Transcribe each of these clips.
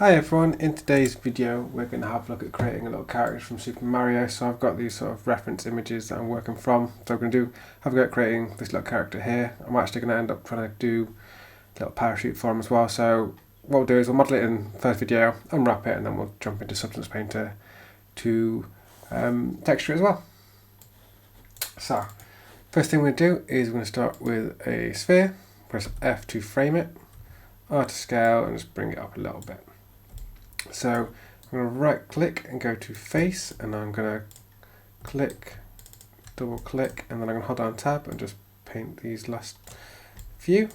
Hi everyone, in today's video we're going to have a look at creating a little character from Super Mario. So I've got these sort of reference images that I'm working from. So I'm going to have a go at creating this little character here. I'm actually going to end up trying to do a little parachute for him as well. So what we'll do is we'll model it in the first video, unwrap it, and then we'll jump into Substance Painter to texture it as well. So first thing we're going to do is we're going to start with a sphere, press F to frame it, R to scale, and just bring it up a little bit. So I'm going to right click and go to face, and I'm going to click, double click, and then I'm going to hold down tab and just paint these last few.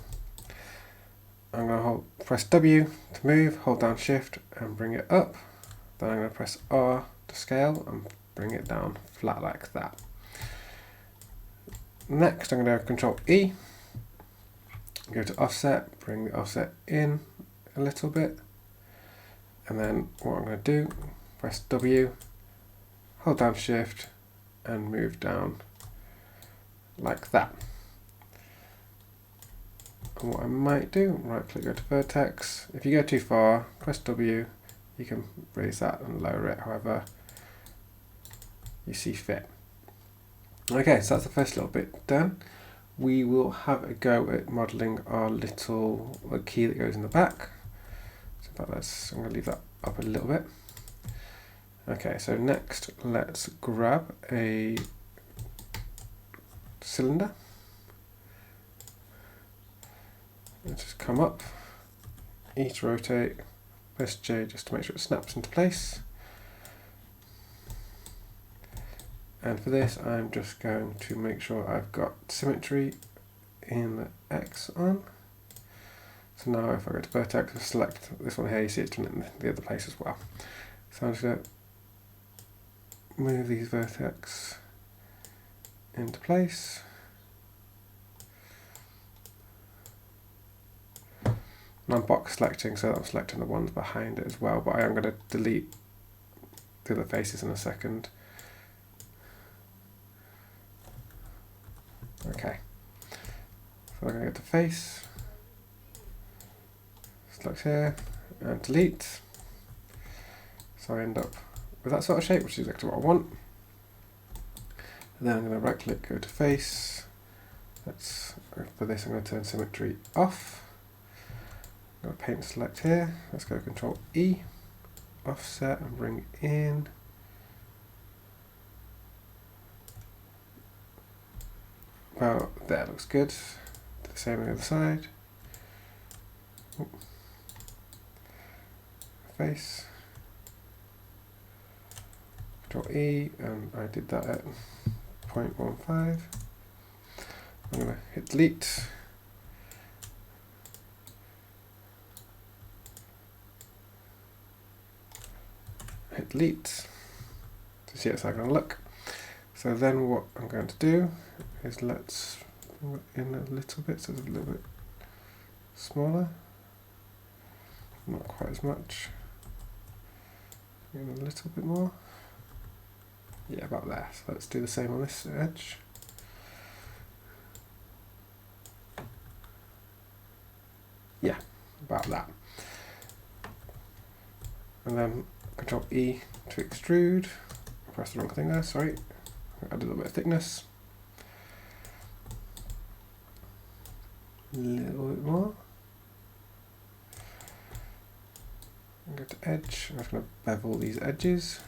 I'm going to press W to move, hold down shift and bring it up. Then I'm going to press R to scale and bring it down flat like that. Next I'm going to control E, go to offset, bring the offset in a little bit. And then what I'm going to do, press W, hold down shift and move down like that. And what I might do, right click, go to vertex. If you go too far, press W, you can raise that and lower it however you see fit. Okay, so that's the first little bit done. We will have a go at modelling our little key that goes in the back. But I'm going to leave that up a little bit. Okay, so next let's grab a cylinder. And just come up, E to rotate, press J just to make sure it snaps into place. And for this I'm just going to make sure I've got symmetry in the X on. So now if I go to vertex and select this one here, you see it's done it in the other place as well. So I'm just going to move these vertex into place. And I'm box selecting, so I'm selecting the ones behind it as well, but I am going to delete the other faces in a second. Okay, so I'm going to go to face. Select here and delete. So I end up with that sort of shape, which is exactly what I want. And then I'm going to right click, go to face. For this I'm going to turn symmetry off. I'm going to paint select here. Let's go control E, offset and bring in. Well, there looks good. Do the same on the other side. Face, Control E, and I did that at 0.15. I'm going to hit delete. Hit delete to see how it's going to look. So then what I'm going to do is let's bring it in a little bit so it's a little bit smaller. Not quite as much. A little bit more. Yeah, about there. So let's do the same on this edge. Yeah, about that. And then Control E to extrude. I pressed the wrong thing there, sorry. Add a little bit of thickness. A little bit more. Go to edge, I'm just going to bevel these edges.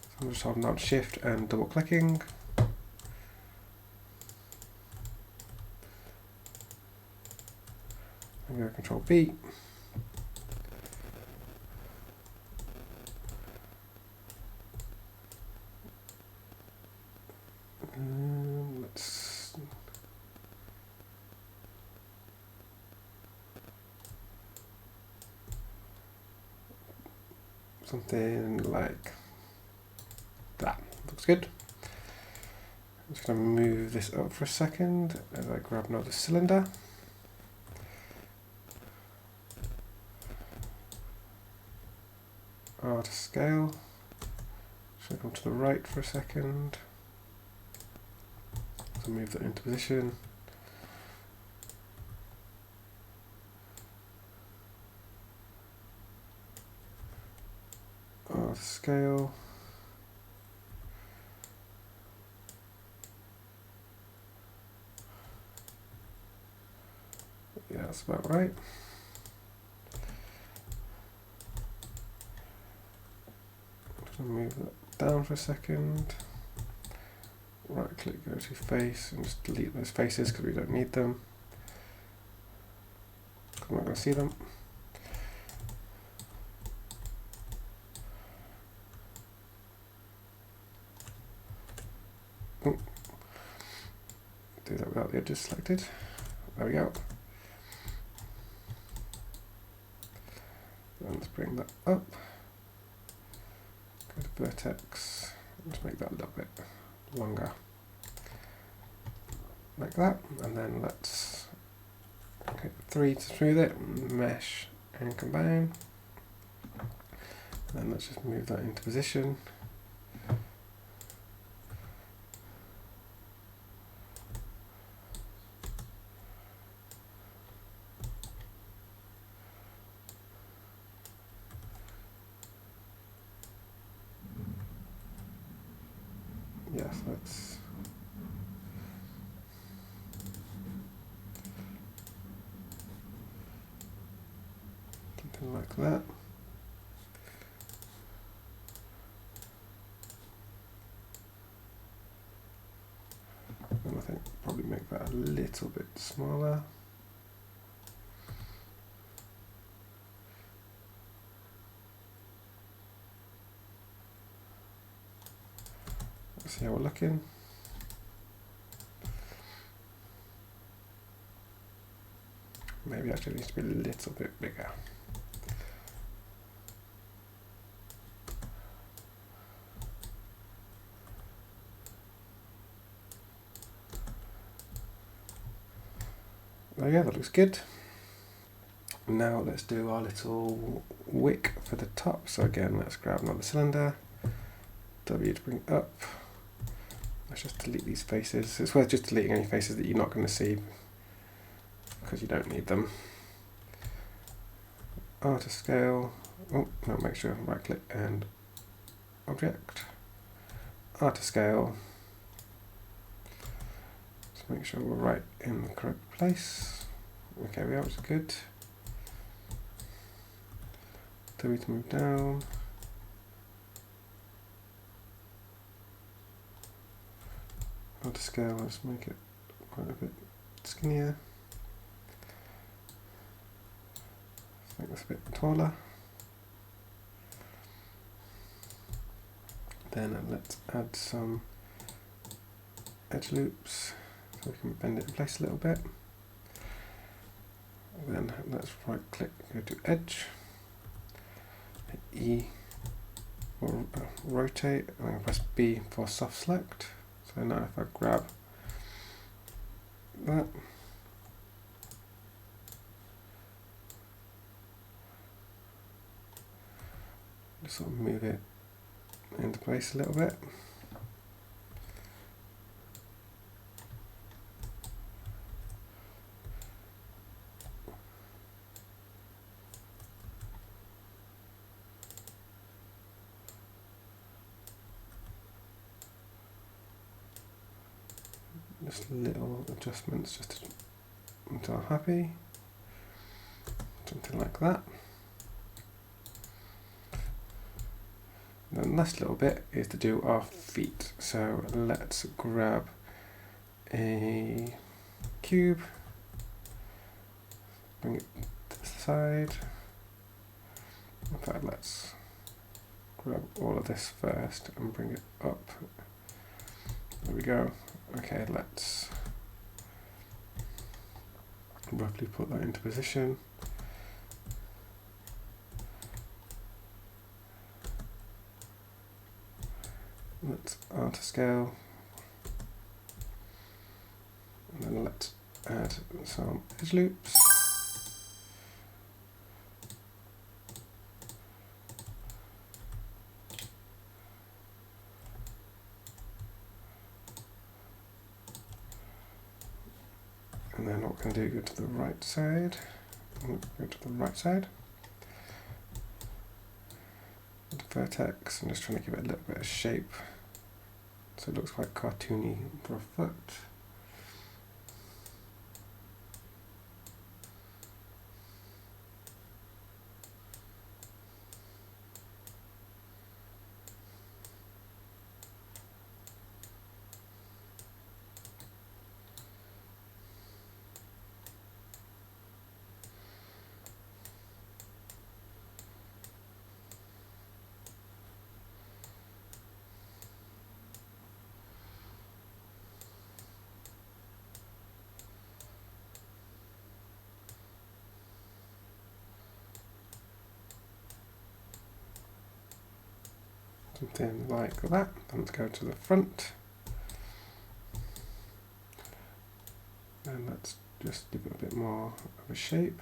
So I'm just holding down shift and double clicking. I'm going to control B. Let's something like that. Looks good. I'm just going to move this up for a second as I grab another cylinder. R to scale. Just going to come to the right for a second. So move that into position. to scale. Yeah, that's about right. Move that down for a second. Right click, go to face, and just delete those faces because we don't need them. I'm not going to see them. Oh. Do that without the edges selected. There we go. And let's bring that up. Go to vertex. Just make that a little bit longer. Like that. And then let's hit 3 to smooth it, mesh and combine. And then let's just move that into position. Yes, let's something like that. And I think probably make that a little bit smaller. Let's see how we're looking. Maybe actually it needs to be a little bit bigger. Oh yeah, that looks good. Now let's do our little wick for the top. So again, let's grab another cylinder, W to bring it up. Let's just delete these faces. It's worth just deleting any faces that you're not going to see because you don't need them. R to scale. Oh, no, make sure right click and object. R to scale. Just make sure we're right in the correct place. Okay, we are, which is good. W to move down. R to scale, let's make it quite a bit skinnier. Let's make this a bit taller. Then let's add some edge loops so we can bend it in place a little bit. Then let's right click, go to edge, hit E or rotate, and I'm going to press B for soft select. So now if I grab that, just sort of move it into place a little bit. Just little adjustments just until I'm happy. Something like that. And the last little bit is to do our feet. So let's grab a cube, bring it to the side. In fact, let's grab all of this first and bring it up. There we go. Okay, let's roughly put that into position. Let's R to scale. And then let's add some edge loops. And then what we're going to do, go to the right side, go to the right side, vertex. I'm just trying to give it a little bit of shape so it looks quite cartoony for a foot. Something like that. Let's go to the front. And let's just give it a bit more of a shape.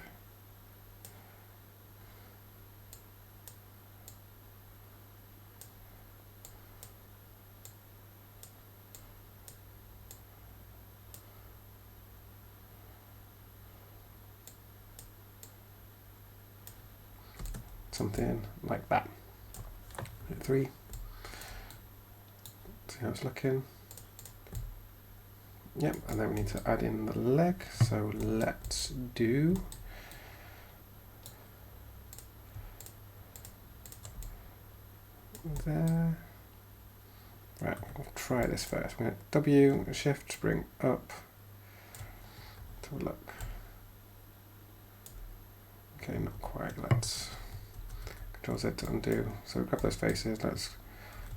Something like that. Hit 3. See how it's looking. Yep, and then we need to add in the leg. So let's do there. Right, we'll try this first. I'm going to W, shift, bring up. Let's have a look. Okay, not quite. Let's Control Z to undo. So grab those faces. Let's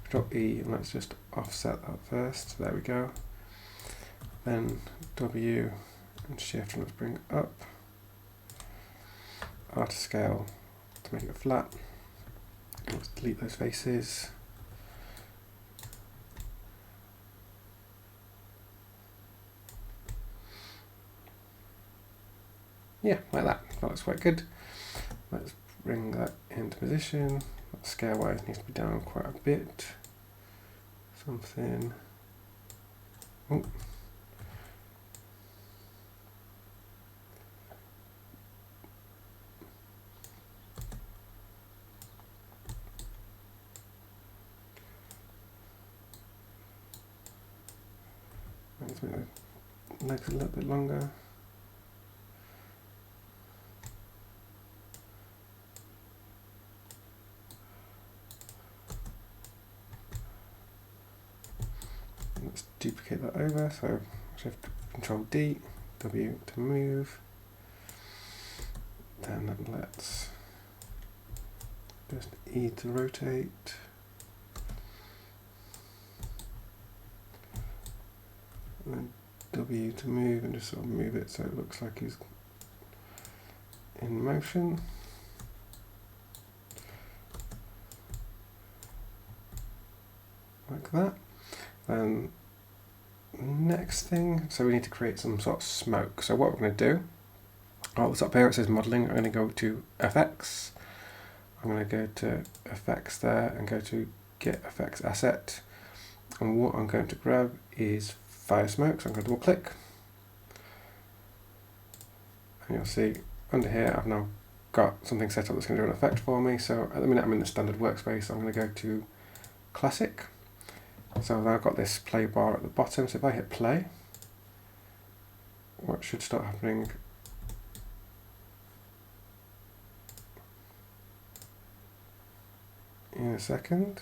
Control E and let's just offset that first. There we go. Then W and shift and let's bring it up. R to scale to make it flat. Let's delete those faces. Yeah, like that. That looks quite good. Let's bring that into position. That scale wise needs to be down quite a bit. Something. Oh. Let's make the legs a little bit longer. Let's duplicate that over, so shift Control D, W to move. Then let's just E to rotate. And then W to move and just sort of move it so it looks like he's in motion. Like that. And next thing, so we need to create some sort of smoke. So what we're going to do, it's up here, it says modeling. I'm going to go to FX. I'm going to go to effects there and go to get effects asset. And what I'm going to grab is fire smoke. So I'm going to double click. And you'll see under here, I've now got something set up that's going to do an effect for me. So at the minute I'm in the standard workspace. I'm going to go to classic. So I've now got this play bar at the bottom, so if I hit play, what should start happening in a second?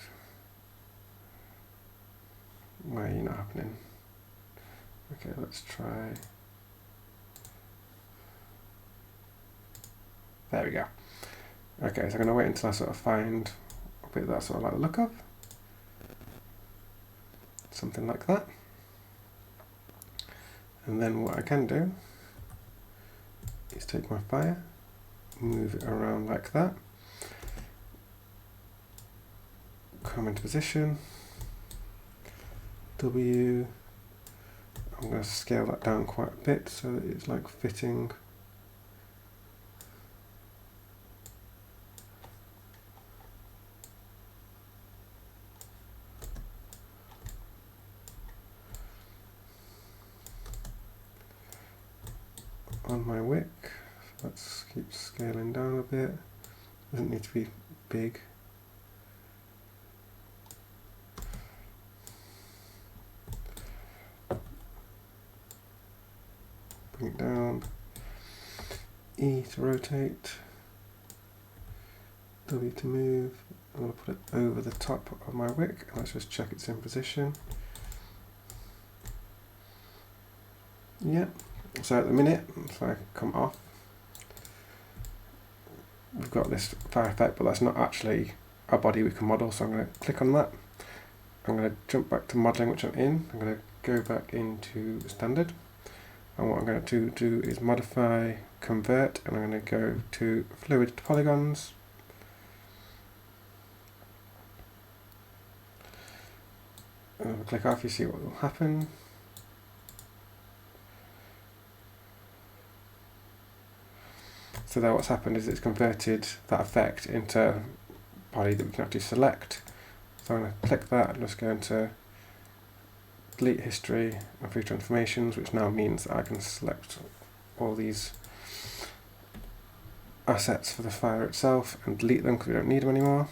Why are you not happening? Okay, let's try. There we go. Okay, so I'm going to wait until I sort of find a bit that I sort of like the look of. Something like that. And then what I can do is take my fire, move it around like that, come into position, W, I'm going to scale that down quite a bit so that it's like fitting . On my wick, so let's keep scaling down a bit. Doesn't need to be big. bring it down, E to rotate, W to move. I'm going to put it over the top of my wick, and let's just check it's in position. Yeah, so at the minute, if I come off, we've got this fire effect, but that's not actually a body we can model, so I'm going to click on that. I'm going to jump back to modeling, which I'm in. I'm going to go back into standard, and what I'm going to do is modify convert, and I'm going to go to fluid to polygons. And click off, you see what will happen. So there what's happened is it's converted that effect into a body that we can actually select. So I'm going to click that and just go into delete history and free transformations, which now means I can select all these assets for the fire itself and delete them because we don't need them anymore.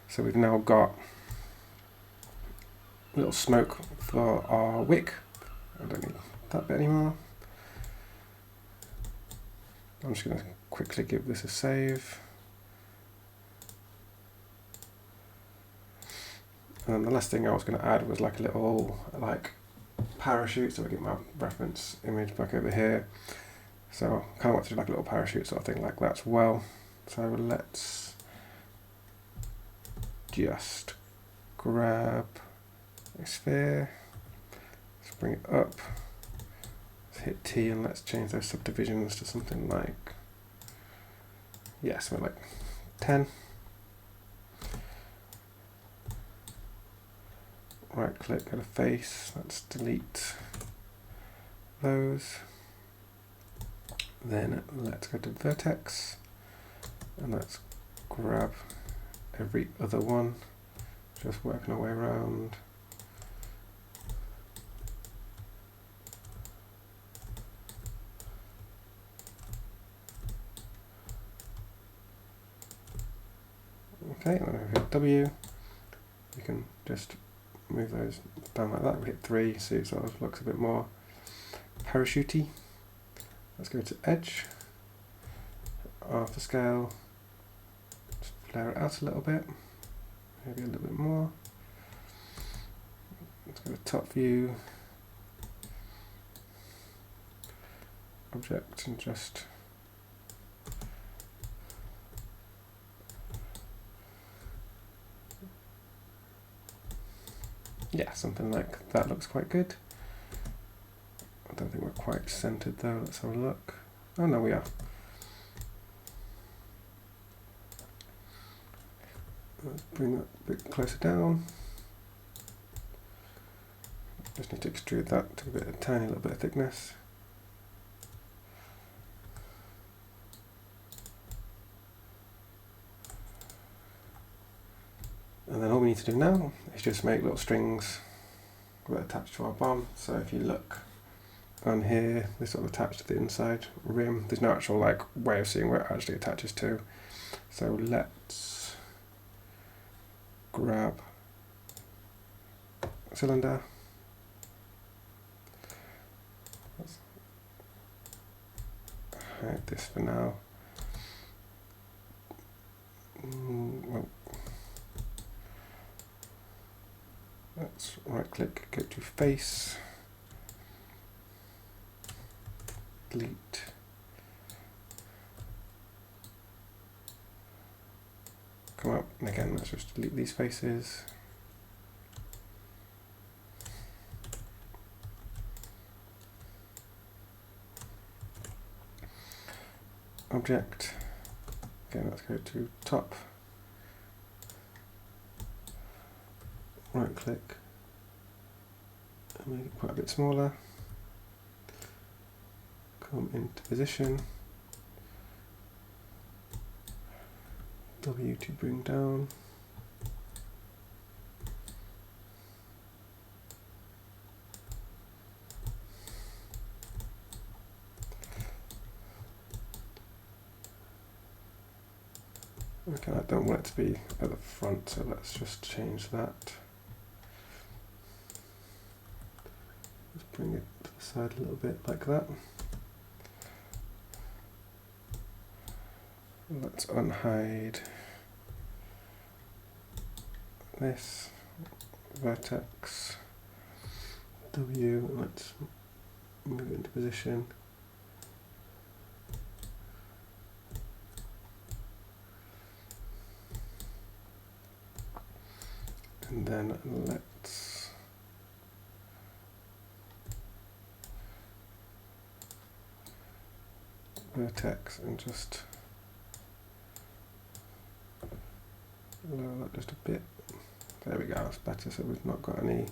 So we've now got a little smoke for our wick. I don't need that bit anymore. I'm just going to quickly give this a save. And then the last thing I was going to add was like a little parachute, so I get my reference image back over here. So I kind of want to do like a little parachute sort of thing like that as well. So let's just grab a sphere, let's bring it up. Hit T and let's change those subdivisions to something like, yeah, something like 10. Right click, go to face, let's delete those. Then let's go to vertex and let's grab every other one, just working our way around. Okay, and then if we hit W, you can just move those down like that. We hit 3, so it sort of looks a bit more parachutey. Let's go to edge, half the scale, just flare it out a little bit, maybe a little bit more. Let's go to top view, object, and just yeah, something like that looks quite good. I don't think we're quite centered though. Let's have a look. Oh no, we are. Let's bring that a bit closer down. Just need to extrude that to a tiny little bit of thickness. And then all we need to do now is just make little strings that attach to our bomb. So if you look on here, they're sort of attached to the inside rim. There's no actual way of seeing where it actually attaches to. So let's grab a cylinder. Let's hide this for now. Well, let's right click, go to face, delete, come up, and again let's just delete these faces. Object, again let's go to top, right click and make it quite a bit smaller, come into position, W to bring down, okay, I don't want it to be at the front, so let's just change that. Let's bring it to the side a little bit like that. Let's unhide this vertex W, let's move it into position. And then let's vertex and just lower that just a bit. There we go, that's better, so we've not got any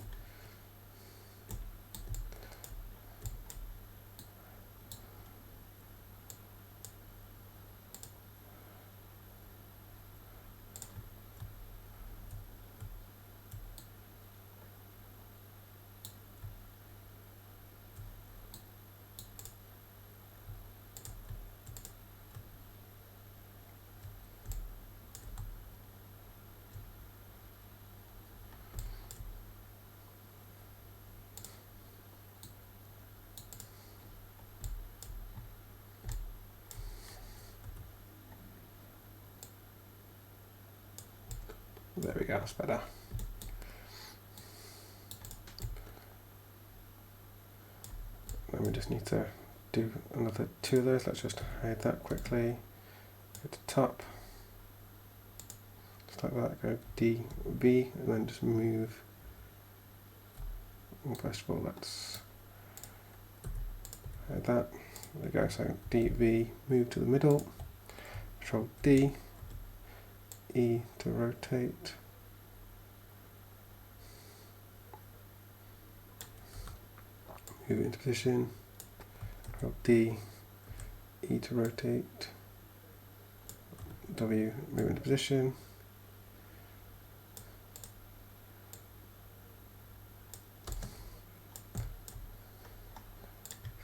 there we go, that's better. Then we just need to do another 2 of those. Let's just hide that quickly. Go to top, just like that, go D, V, and then just move. And first of all, let's hide that. There we go, so D, V, move to the middle, Control D, E to rotate, move it into position, Control D, E to rotate, W, move into position,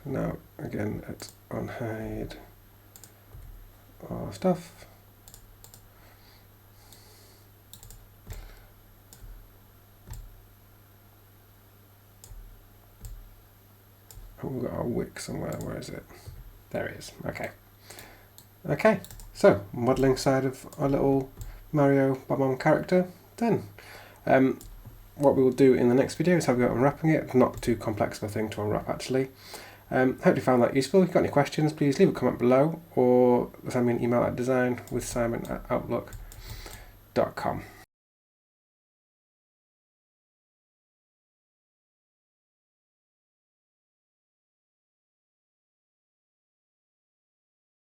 so now again let's unhide our stuff. We've got our wick somewhere, where is it? There it is, okay. Okay, so modelling side of our little Mario Bob-omb character done. What we will do in the next video is have a go at unwrapping it. Not too complex of a thing to unwrap actually. Hope you found that useful. If you've got any questions, please leave a comment below or send me an email at design with Simon@outlook.com.